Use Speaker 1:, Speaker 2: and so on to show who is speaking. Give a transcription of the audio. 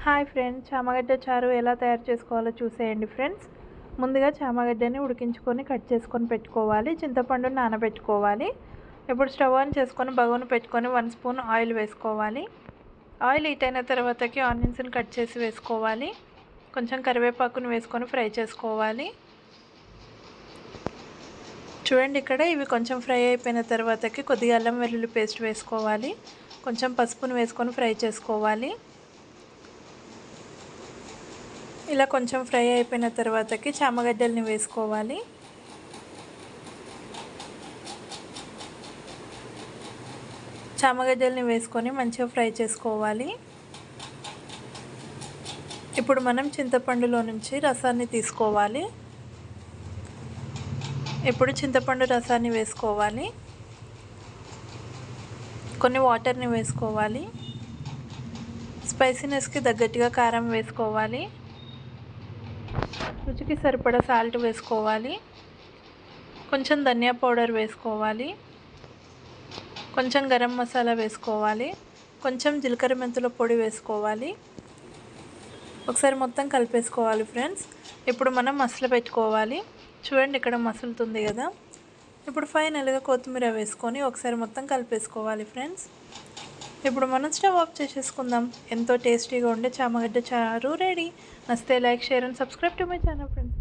Speaker 1: Hi friends, చామగడ్డ చారు ఎలా తయారు చేసుకోవాలో చూసేయండి ఫ్రెండ్స్. ముందుగా చామగడ్డని ఉడికించుకొని కట్ చేసుకొని పెట్టుకోవాలి. చింతపండుని నానబెట్టుకోవాలి. ఇప్పుడు స్టవ్ ఆన్ చేసుకొని బగోని పెట్టుకొని 1 స్పూన్ ఆయిల్ వేసుకోవాలి. ఆయిల్ హీట్ అయిన తర్వాతకి ఆనియన్స్ని కట్ చేసి వేసుకోవాలి. కొంచెం కరివేపాకుని వేసుకొని ఫ్రై చేసుకోవాలి. చూడండి, ఇక్కడ ఇవి కొంచెం ఫ్రై అయిపోయిన తర్వాతకి కొద్దిగా అల్లం వెల్లుల్లి పేస్ట్ వేసుకోవాలి. కొంచెం పసుపుని వేసుకొని ఫ్రై చేసుకోవాలి. ఇలా కొంచెం ఫ్రై అయిపోయిన తర్వాతకి చామగడ్డల్ని వేసుకోవాలి. చామగడ్డల్ని వేసుకొని మంచిగా ఫ్రై చేసుకోవాలి. ఇప్పుడు మనం చింతపండులో నుంచి రసాన్ని తీసుకోవాలి. ఇప్పుడు చింతపండు రసాన్ని వేసుకోవాలి. కొన్ని వాటర్ని వేసుకోవాలి. స్పైసీనెస్కి తగ్గట్టుగా కారం వేసుకోవాలి. రుచికి సరిపడా సాల్ట్ వేసుకోవాలి. కొంచెం ధనియా పౌడర్ వేసుకోవాలి. కొంచెం గరం మసాలా వేసుకోవాలి. కొంచెం జీలకర్ర మెంతుల పొడి వేసుకోవాలి. ఒకసారి మొత్తం కలిపేసుకోవాలి ఫ్రెండ్స్. ఇప్పుడు మనం మసలు పెట్టుకోవాలి. చూడండి, ఇక్కడ మసులుతుంది కదా. ఇప్పుడు ఫైనల్గా కొత్తిమీర వేసుకొని ఒకసారి మొత్తం కలిపేసుకోవాలి ఫ్రెండ్స్. ఇప్పుడు మనం స్టవ్ ఆఫ్ చేసేసుకుందాం. ఎంతో టేస్టీగా ఉండే చామగడ్డ చారు రెడీ. నచ్చితే like, share and subscribe to my channel friends.